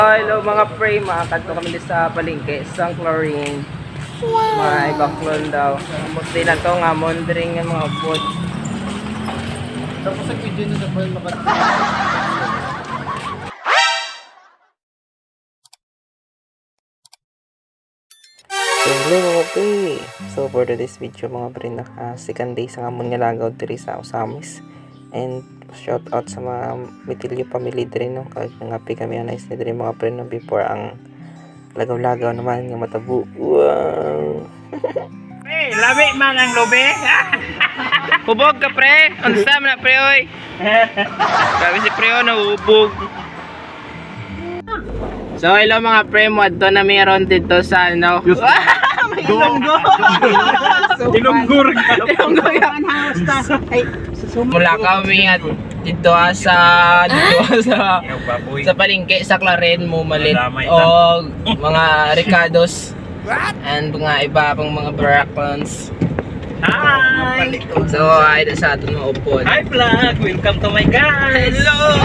Hello mga pre, makakadto kami dito sa palengke, Sang Chlorine. May baklon daw. Musti na to nga mondring ng mga upod. Tapos sa video na naman Hello mga pre. So for today's video mga pre, second day sa amon nga lagaw diri sa Osamis. And shout out sa mga Mitilio family diri no, kag nangapi kami anay sa diri mga pre no before ang lagaw-lagaw naman nga matabo. Wow. Hey, labi man ang lobe. Hubog ka pre, unsa man na pre oy. Grabe si pre na hubog. So hello mga pre, mo adto na meron dito sa ano. May ilonggo. Ilonggur ka. Ilonggo yan house. Mula kami at dito sa palengke sa Claren mo malit o mga Ricardos and mga iba pang mga Baraclons. Hi! So ay sa aton mga upod. Hi vlog! Welcome to my guys! Hello!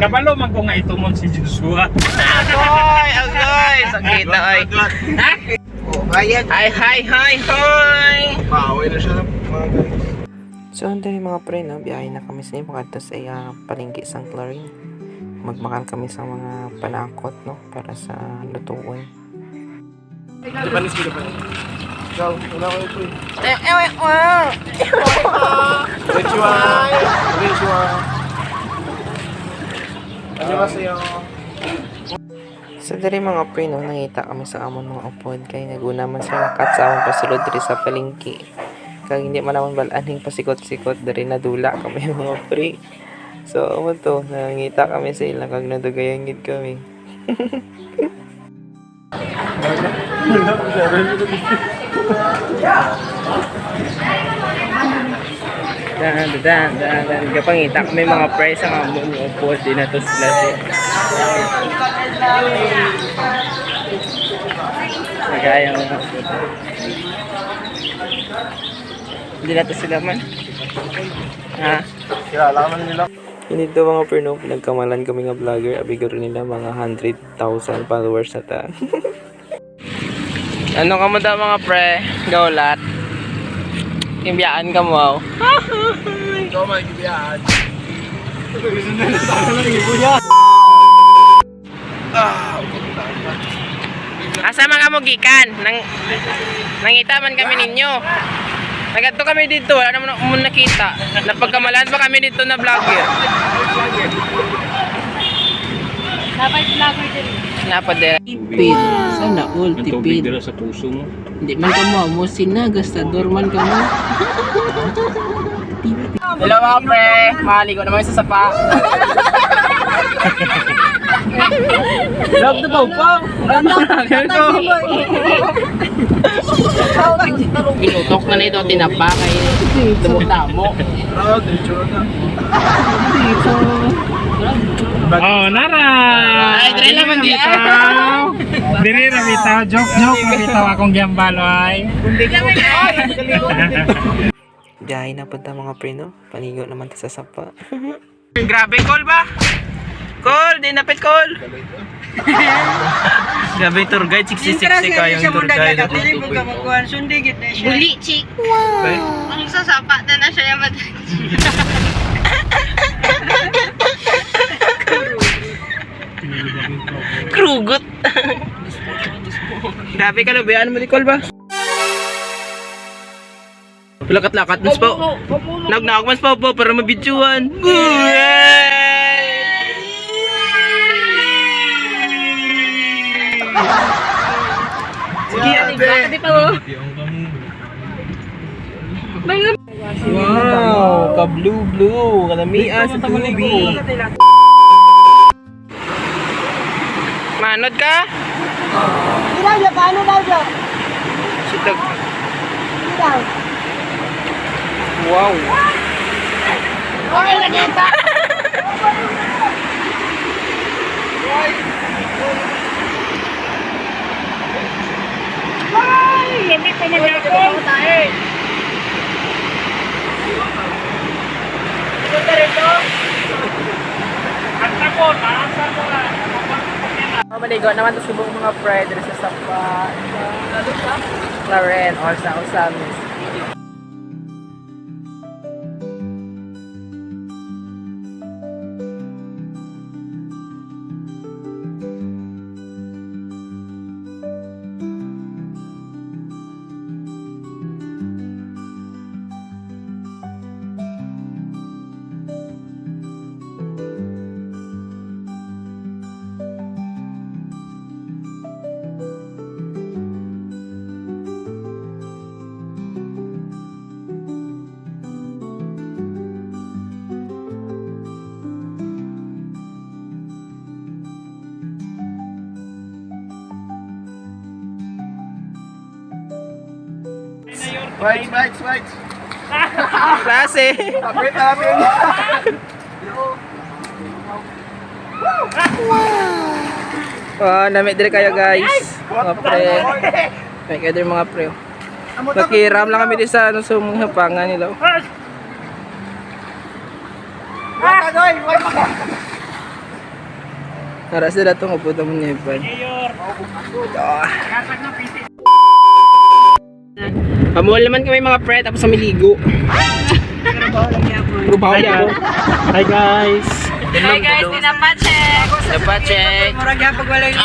Kabalo man ko nga itumon si Joshua. Agoy! Sakita ay. Hi! Maaway na siya mga guys. So andun yung mga pre no, biyahe na kami sa mga ato sa palengke Sang Chlorine. Magmakan kami sa mga panakot no para sa lutuin. Japanese ko Japanese. Go, wala ko ito. Konnichiwa. Konnichiwa. Annyeonghaseyo. So diri mga pre no, nangita kami sa amon mga upod kay naguna man sa lakat sa amon pasulod diri sa palengke. Kag hindi man naman balaning pasikot-sikot diri nadula kami mga pre. So amo to, nangita kami sa ilang kag nadugayang gid kami. Dan kapangita kami mga pre sa amon mga upod din na to sila. Nagaya mga upod. Hindi na to sila man. Ha? Kilala naman nila. Hindi to mga perno, pinagkamalan kami nga vlogger. Abigaro nila mga 100,000 followers na ta. Ano ka mo daw mga pre? Gaulat. Imbiyaan ka mo. Ikaw may kibiyaan. Asa man ka mo gikan? Nangita man kami ninyo. Nagadto kami dito, wala naman mo nakita. Napagkamalan pa kami dito na vlogger. Dapat vlogger din. Napad din. Tipid. Sana all tipid. Dala sa puso mo. Hindi man ka mo sina gastador man ka mo. Hello mga pre, maligo naman sa sapa. Love the bow pow. Pinutok na nito, tinapa kay tumutamo. Oh, nara! Ay, dire naman di. Diri na bitaw, joke na bitaw akong giyambalo ay. Biyahe na punta mga pre no, panigo naman ta sa sapa. Grabe call ba? Call, di napit call. Grabe tour guide, 66 kayo yung tour guide. Buli, chik. Wow. Ang sasapa na siya yung Krugut. Grabe ka na, bayaan mo di call ba? Lakat-lakat mas po. Nag-knock mas po para mabidyoan. Sige, Hindi pa mo. wow, ka-blue-blue, kanamias sa tubig. Manod ka? Ilaw niya, paano daw niya? Sitag. Ilaw. Wow. Okay, nagkita. Ay, lamig pa mag-ako. Maligo naman to subong mga pre dito sa Sapa. Claren or sa Osamis. Right. Klase! Kapit natin. Oh, namit dire kayo guys. Mga pre. May kayo dire mga pre. Nakiram lang kami di sa ano sa mga hapangan nila. Nara sila itong upod naman niya ipan. Pamuhal naman kami mga pre tapos sa miligo. Grubaw lang ako. Hi guys! Hi guys, pinapacheck. Dapat-check. Murag yapag wala yung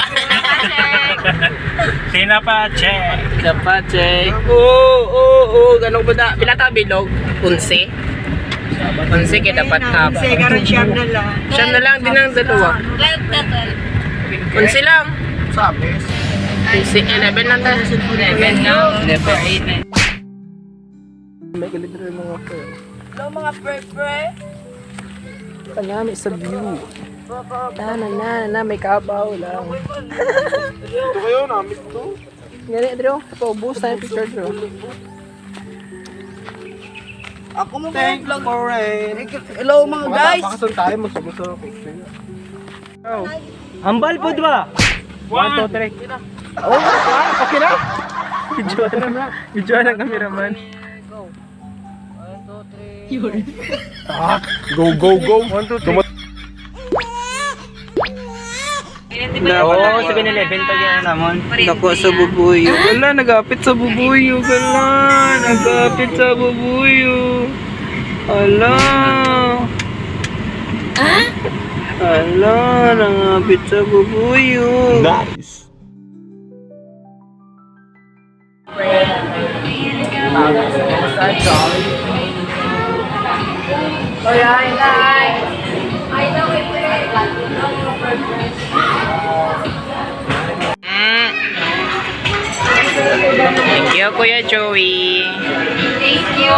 Pinapacheck! Dapat-check. Oo. Ganong ba na? Pinata bilog? 11? 11 kaya dapat half. karon siyam na lang. Siyam na lang din ang dalawa. 11 lang. Sabes. 11 lang tayo. 11 nga. 11. May kalidro yung mga pre. Hello mga pre. Kanyami sa view. Na, may kabaw lang. Ito kayo, namit to. Ngani, Adro. Paubos tayo picture, Adro. Ako mo Thank you for rain. Hello mga guys. Pakasal tayo, magsabuso ng picture. Ambal po ba? 1, 2, 3. Oh, okay na? Video ng cameraman. Go. 1, 2, 3. Oo, 7-Eleven pa yan naman. Nako sa bubuyo. Wala, nagapit sa bubuyo. Wala, nagapit sa bubuyo. Ala. Ala, nagapit sa bubuyo. Nice. Thank you, Kuya Joey. Thank you.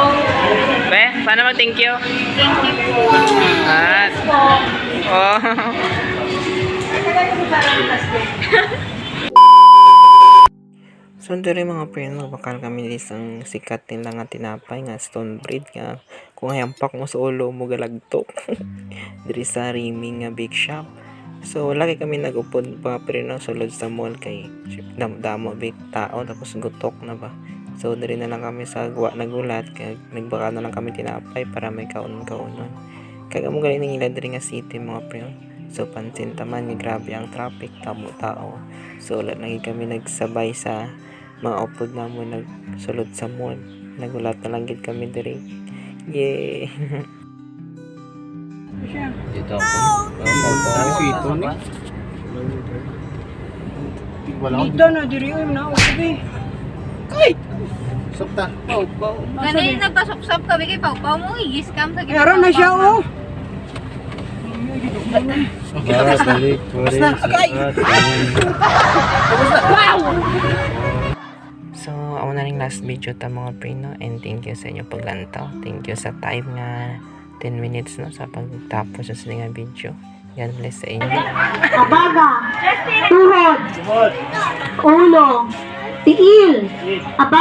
Be, paano mag-thank you? At, oh. So, dito mga friend, bakal kami isang sikat nila nga tinapay nga Stonebread nga. Kung hayampak mo sa ulo mo galagtok. Diri sa Riming nga big shop. So, lagi kami nag-upod pa pero no, sulod sa mall kay damo big tao tapos gutok na ba. So, diri na lang kami sa nagulat kay nagbaka na lang kami tinapay para may kaon-kaonon. Kaya mo galing nila diri nga city mga friend. So, pansin taman nga grabe ang traffic, tamo-tao. So, lagi kami nagsabay sa mga upod na mo nagsulod sa mall. Nagulat na lang gid kami diri. Yay! Dito ako. Ang sweet to ni. Dito na diri na ubi. Sabta. Ganun nagpasok-sop kami kay Pau-Pau mo, i-scam sa Meron na siya oh. Balik. So, ako na rin last video ta mga pre, no? And thank you sa inyo paglantaw. Thank you sa time nga 10 minutes no sa pagtapos sa nga video. God bless sa inyo. Abaga, tuhod, ulo, tiil, abaga.